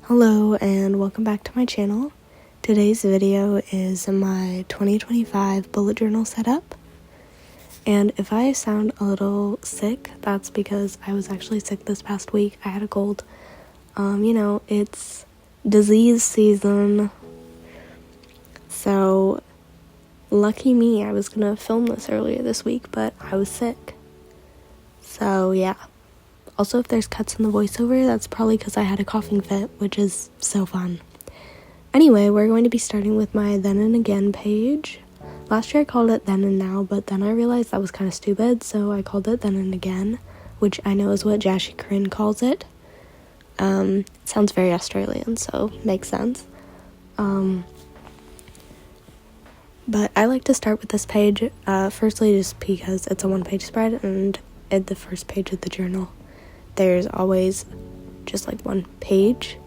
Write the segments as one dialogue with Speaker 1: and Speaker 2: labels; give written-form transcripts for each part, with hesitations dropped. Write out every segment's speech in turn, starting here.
Speaker 1: Hello and welcome back to my channel. Today's video is my 2025 bullet journal setup. And if I sound a little sick, that's because I was actually sick this past week. I had a cold. It's disease season. So lucky me, I was gonna film this earlier this week, but I was sick. So yeah. Also, if there's cuts in the voiceover, that's probably because I had a coughing fit, which is so fun. Anyway, we're going to be starting with my Then and Again page. Last year I called it Then and Now, but then I realized that was kind of stupid, so I called it Then and Again, which I know is what Jashi Corinne calls it. It sounds very Australian, so makes sense. But I like to start with this page, firstly just because it's a one-page spread, and at the first page of the journal there's always just like one page,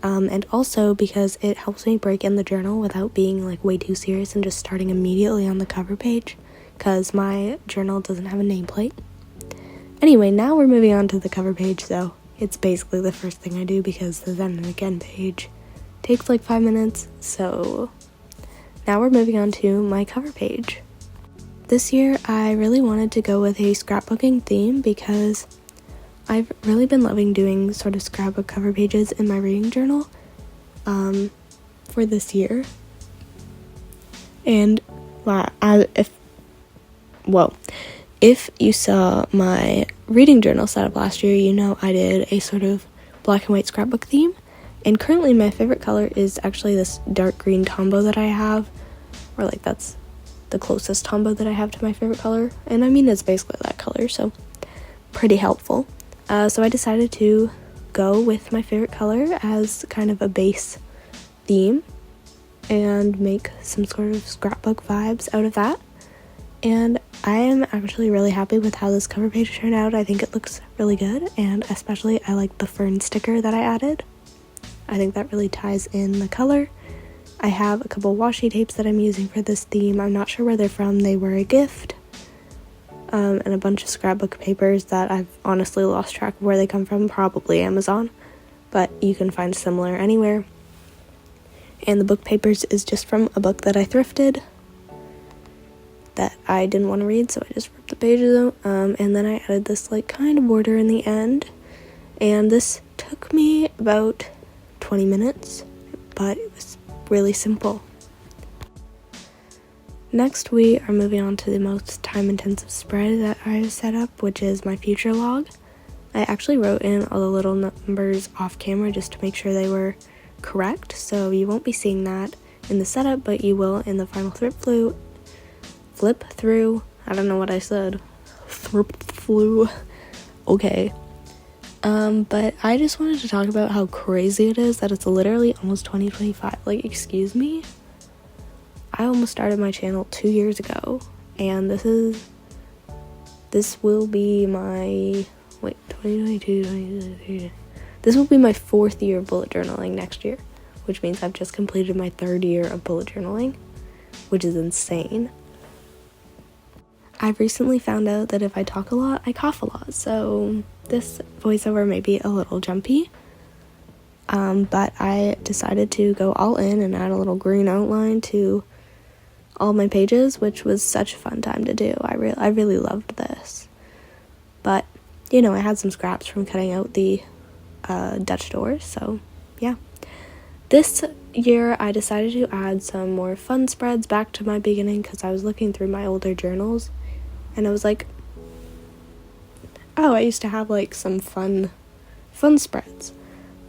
Speaker 1: and also because it helps me break in the journal without being like way too serious and just starting immediately on the cover page, because my journal doesn't have a nameplate. Anyway, now we're moving on to the cover page, so it's basically the first thing I do because the Then and Again page takes like 5 minutes. So now we're moving on to my cover page. This year I really wanted to go with a scrapbooking theme because I've really been loving doing sort of scrapbook cover pages in my reading journal for this year. And if you saw my reading journal setup last year, you know I did a sort of black and white scrapbook theme. And currently my favorite color is actually this dark green Tombow that I have, or like that's the closest Tombow that I have to my favorite color. And I mean, it's basically that color, so pretty helpful. So I decided to go with my favorite color as kind of a base theme and make some sort of scrapbook vibes out of that. And I am actually really happy with how this cover page turned out. I think it looks really good, and especially I like the fern sticker that I added. I think that really ties in the color. I have a couple washi tapes that I'm using for this theme. I'm not sure where they're from. They were a gift. And a bunch of scrapbook papers that I've honestly lost track of where they come from, probably Amazon, but you can find similar anywhere. And the book papers is just from a book that I thrifted that I didn't want to read, so I just ripped the pages out, and then I added this like kind of border in the end, and this took me about 20 minutes, but it was really simple. Next, we are moving on to the most time-intensive spread that I've set up, which is my future log. I actually wrote in all the little numbers off camera just to make sure they were correct, so you won't be seeing that in the setup, but you will in the final flip through. I don't know what I said. Okay. But I just wanted to talk about how crazy it is that it's literally almost 2025. Like, excuse me? I almost started my channel 2 years ago, and this will be my, 2022, this will be my 4th year of bullet journaling next year, which means I've just completed my 3rd year of bullet journaling, which is insane. I've recently found out that if I talk a lot, I cough a lot, so this voiceover may be a little jumpy. But I decided to go all in and add a little green outline to all my pages, which was such a fun time to do. I really loved this. But, I had some scraps from cutting out the Dutch doors, so yeah. This year I decided to add some more fun spreads back to my beginning because I was looking through my older journals and I was like, oh, I used to have like some fun spreads.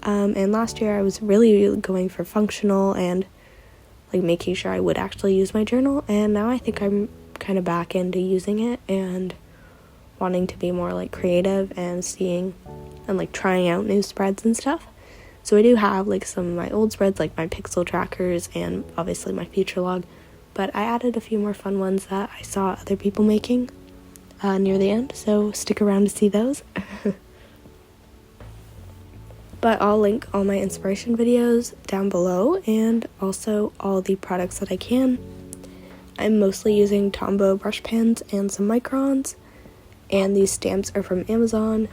Speaker 1: And last year I was really going for functional and like making sure I would actually use my journal, and now I think I'm kind of back into using it and wanting to be more like creative and seeing and like trying out new spreads and stuff. So I do have like some of my old spreads, like my pixel trackers and obviously my future log, but I added a few more fun ones that I saw other people making near the end, so stick around to see those. But I'll link all my inspiration videos down below and also all the products that I can. I'm mostly using Tombow brush pens and some microns, and these stamps are from Amazon,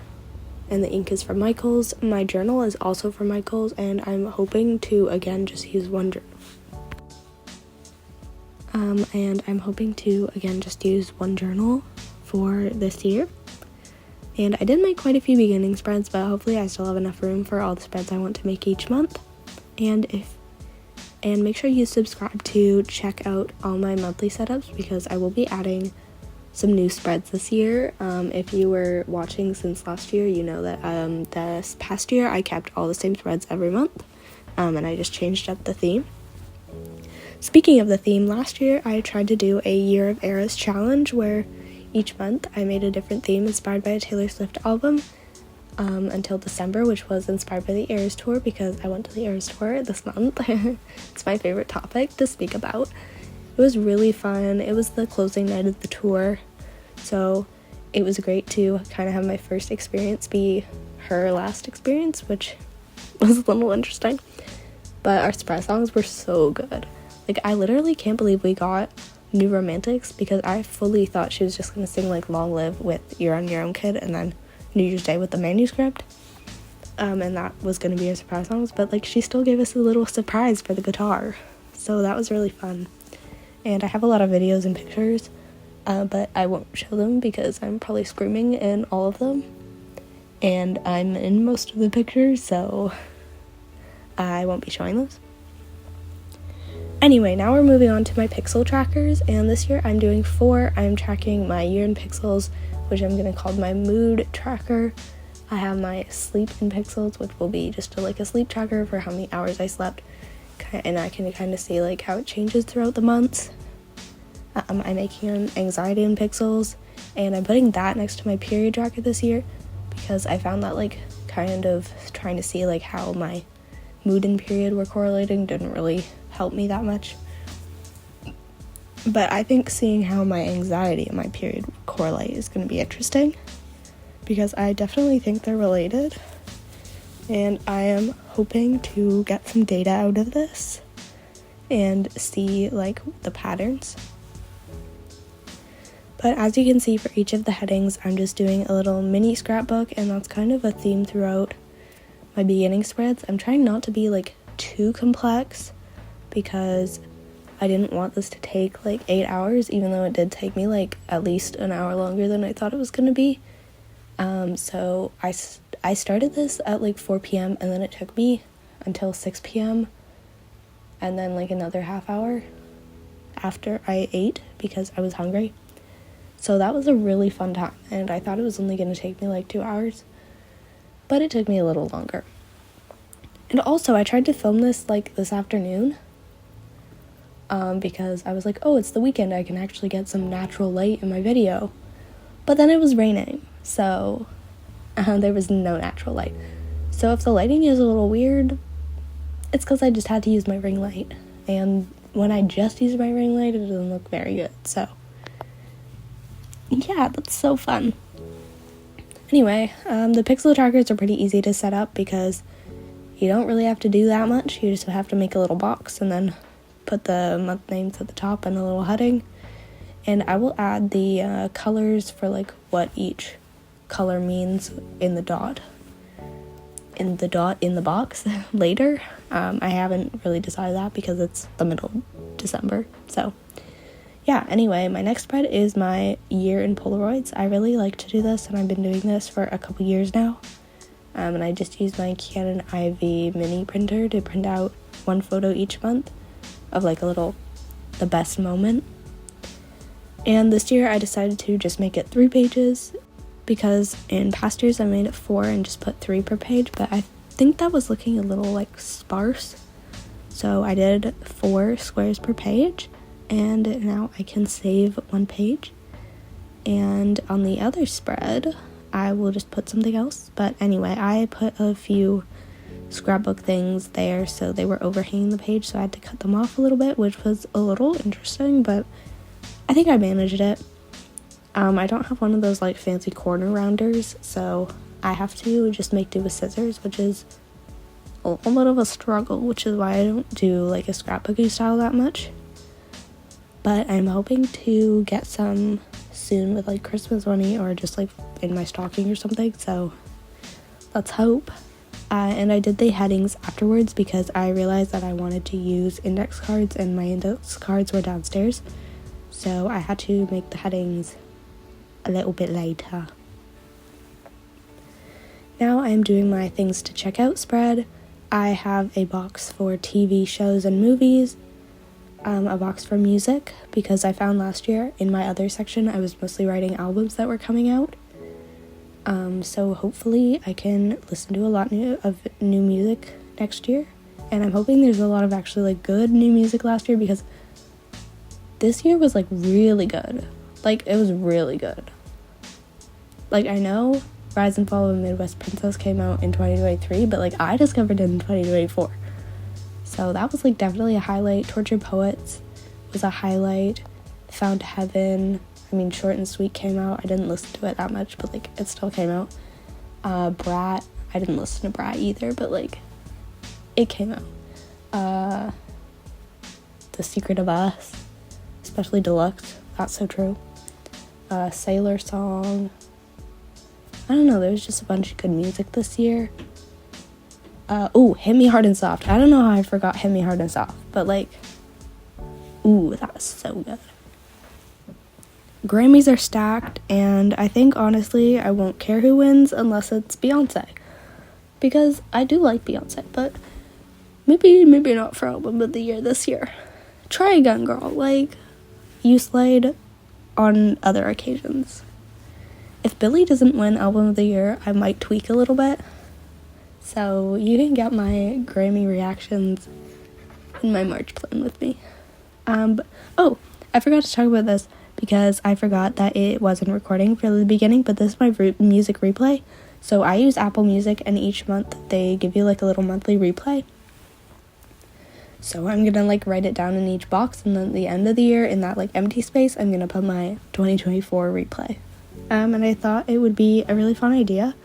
Speaker 1: and the ink is from Michaels. My journal is also from Michaels, and I'm hoping to again just use one journal for this year. And I did make quite a few beginning spreads, but hopefully I still have enough room for all the spreads I want to make each month. And make sure you subscribe to check out all my monthly setups, because I will be adding some new spreads this year. If you were watching since last year, you know that this past year I kept all the same spreads every month, and I just changed up the theme. Speaking of the theme, last year I tried to do a Year of Eras challenge where each month I made a different theme inspired by a Taylor Swift album, until December, which was inspired by the Eras tour, because I went to the Eras tour this month. It's my favorite topic to speak about. It was really fun. It was the closing night of the tour, so it was great to kind of have my first experience be her last experience, which was a little interesting. But our spread songs were so good. Like, I literally can't believe we got New Romantics, because I fully thought she was just going to sing like Long Live with You're on Your Own Kid and then New Year's Day with the manuscript, and that was going to be her surprise songs, but like she still gave us a little surprise for the guitar, so that was really fun. And I have a lot of videos and pictures, but I won't show them because I'm probably screaming in all of them, and I'm in most of the pictures, so I won't be showing those. Anyway, now we're moving on to my pixel trackers, and this year I'm doing 4. I'm tracking my year in pixels, which I'm going to call my mood tracker. I have my sleep in pixels, which will be just a sleep tracker for how many hours I slept, and I can kind of see like how it changes throughout the months. I'm making an anxiety in pixels, and I'm putting that next to my period tracker this year, because I found that like kind of trying to see like how my mood and period were correlating didn't really help me that much. But I think seeing how my anxiety and my period correlate is going to be interesting, because I definitely think they're related, and I am hoping to get some data out of this and see like the patterns. But as you can see, for each of the headings I'm just doing a little mini scrapbook, and that's kind of a theme throughout my beginning spreads. I'm trying not to be like too complex, because I didn't want this to take like 8 hours, even though it did take me like at least an hour longer than I thought it was going to be. So I started this at like 4 p.m. and then it took me until 6 p.m. and then like another half hour after I ate because I was hungry. So that was a really fun time, and I thought it was only going to take me like 2 hours, but it took me a little longer. And also I tried to film this like this afternoon, because I was like, oh, it's the weekend, I can actually get some natural light in my video. But then it was raining, so there was no natural light. So if the lighting is a little weird, it's because I just had to use my ring light. And when I just use my ring light, it doesn't look very good. So yeah, that's so fun. Anyway, the pixel trackers are pretty easy to set up because you don't really have to do that much. You just have to make a little box and then put the month names at the top and a little heading. And I will add the colors for like what each color means in the dot in the box later. I haven't really decided that because it's the middle of December. So yeah, anyway, my next spread is my year in Polaroids. I really like to do this, and I've been doing this for a couple years now. And I just use my Canon IV mini printer to print out one photo each month of like the best moment. And this year I decided to just make it 3 pages, because in past years I made it 4 and just put 3 per page, but I think that was looking a little like sparse. So I did 4 squares per page, and now I can save 1 page. And on the other spread, I will just put something else. But anyway, I put a few scrapbook things there, so they were overhanging the page, so I had to cut them off a little bit, which was a little interesting, but I think I managed it. I don't have one of those like fancy corner rounders, so I have to just make do with scissors, which is a little bit of a struggle, which is why I don't do like a scrapbooking style that much. But I'm hoping to get some soon with like Christmas money, or just like in my stocking or something, so let's hope. And I did the headings afterwards because I realized that I wanted to use index cards and my index cards were downstairs. So I had to make the headings a little bit later. Now I'm doing my things to check out spread. I have a box for TV shows and movies, a box for music, because I found last year in my other section I was mostly writing albums that were coming out. So hopefully I can listen to a lot of new music next year. And I'm hoping there's a lot of actually like good new music last year, because this year was like really good. Like it was really good. Like I know Rise and Fall of a Midwest Princess came out in 2023, but like I discovered it in 2024. So that was like definitely a highlight. Tortured Poets was a highlight. Found Heaven, I mean Short and Sweet came out. I didn't listen to it that much, but like it still came out. Brat, I didn't listen to Brat either, but like it came out. The Secret of Us, especially Deluxe, that's so true. Sailor Song, I don't know, there's just a bunch of good music this year. Hit Me Hard and Soft. I don't know how I forgot Hit Me Hard and Soft, but like, that was so good. Grammys are stacked, and I think honestly I won't care who wins unless it's Beyonce, because I do like Beyonce, but maybe not for album of the year this year. Try again, girl. Like, you slayed on other occasions. If Billie doesn't win album of the year, I might tweak a little bit. So you can get my Grammy reactions in my March plan with me. I forgot to talk about this because I forgot that it wasn't recording for the beginning, but this is my music replay. So I use Apple Music, and each month they give you like a little monthly replay. So I'm gonna like write it down in each box, and then at the end of the year, in that like empty space, I'm gonna put my 2024 replay. And I thought it would be a really fun idea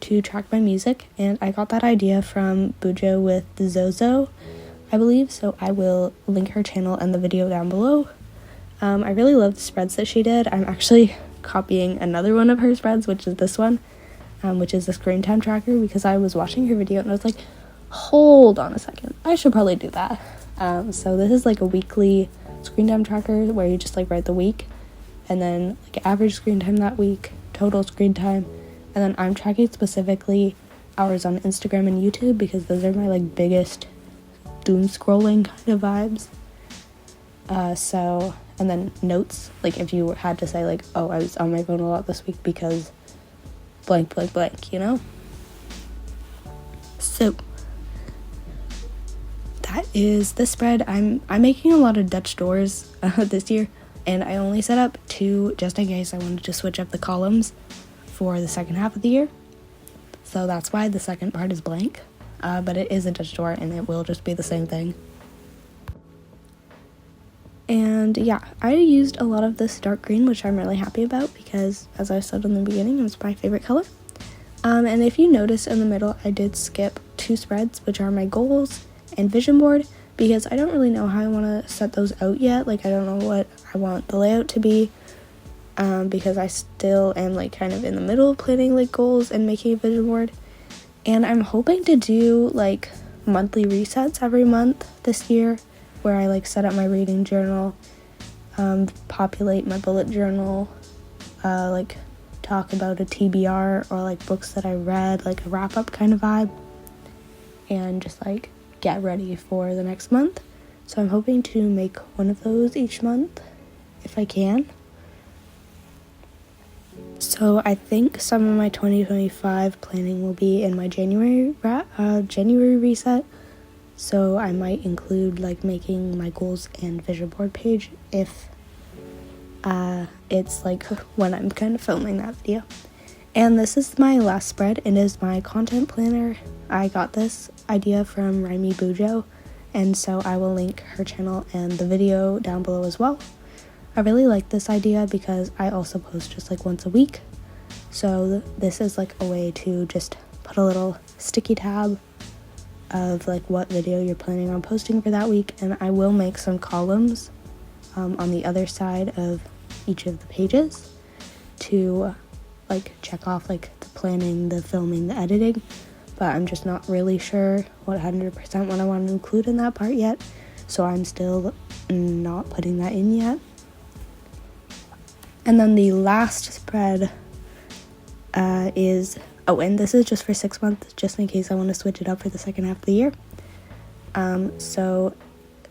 Speaker 1: to track my music, and I got that idea from Bujo with Zozo, I believe, so I will link her channel and the video down below. I really love the spreads that she did. I'm actually copying another one of her spreads, which is this one, which is the screen time tracker, because I was watching her video and I was like, hold on a second, I should probably do that. So this is like a weekly screen time tracker where you just like write the week, and then like average screen time that week, total screen time, and then I'm tracking specifically hours on Instagram and YouTube, because those are my like biggest doom scrolling kind of vibes. And then notes, like if you had to say like, oh, I was on my phone a lot this week because blank, blank, blank, you know? So that is the spread. I'm making a lot of Dutch doors this year, and I only set up 2 just in case I wanted to switch up the columns for the second half of the year. So that's why the second part is blank, but it is a Dutch door and it will just be the same thing. And yeah, I used a lot of this dark green, which I'm really happy about because, as I said in the beginning, it was my favorite color. And if you notice in the middle, I did skip 2 spreads, which are my goals and vision board, because I don't really know how I want to set those out yet. Like, I don't know what I want the layout to be, because I still am like kind of in the middle of planning like goals and making a vision board. And I'm hoping to do like monthly resets every month this year, where I like set up my reading journal, populate my bullet journal, like talk about a TBR or like books that I read, like a wrap up kind of vibe, and just like get ready for the next month. So I'm hoping to make one of those each month if I can. So I think some of my 2025 planning will be in my January reset. So I might include like making my goals and vision board page if it's like when I'm kind of filming that video. And this is my last spread. It is my content planner. I got this idea from Raimi Bujo, and so I will link her channel and the video down below as well. I really like this idea because I also post just like once a week. So this is like a way to just put a little sticky tab of like what video you're planning on posting for that week, and I will make some columns on the other side of each of the pages to like check off like the planning, the filming, the editing, but I'm just not really sure 100% what I want to include in that part yet, so I'm still not putting that in yet. And then the last spread is, and this is just for 6 months, just in case I want to switch it up for the second half of the year. So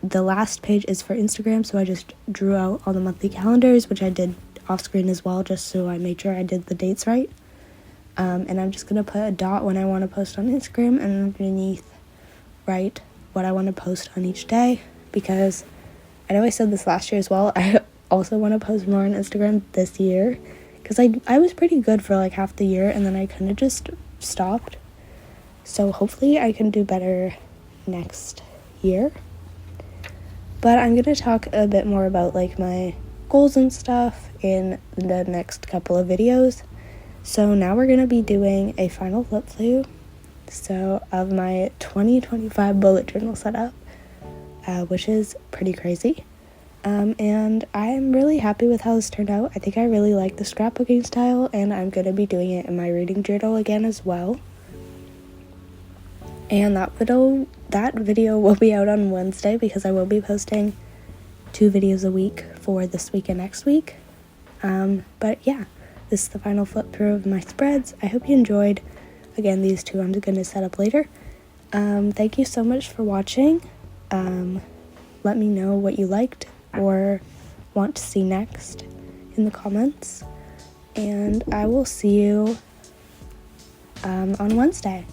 Speaker 1: the last page is for Instagram, so I just drew out all the monthly calendars, which I did off screen as well, just so I made sure I did the dates right. And I'm just going to put a dot when I want to post on Instagram, and underneath write what I want to post on each day, because I know I said this last year as well, I also want to post more on Instagram this year, because I was pretty good for like half the year, and then I kind of just stopped. So hopefully I can do better next year. But I'm going to talk a bit more about like my goals and stuff in the next couple of videos. So now we're going to be doing a final flip through of my 2025 bullet journal setup, which is pretty crazy. And I'm really happy with how this turned out. I think I really like the scrapbooking style, and I'm going to be doing it in my reading journal again as well. And that video will be out on Wednesday, because I will be posting 2 videos a week for this week and next week. But yeah, this is the final flip through of my spreads. I hope you enjoyed. Again, these 2 I'm going to set up later. Thank you so much for watching. Let me know what you liked or want to see next in the comments. And I will see you on Wednesday.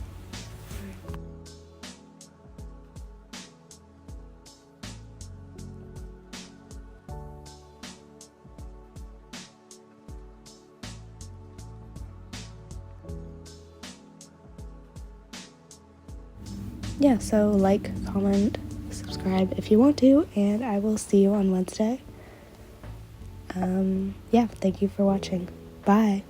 Speaker 1: Yeah, so like, comment, subscribe if you want to, and I will see you on Wednesday. Yeah, thank you for watching. Bye.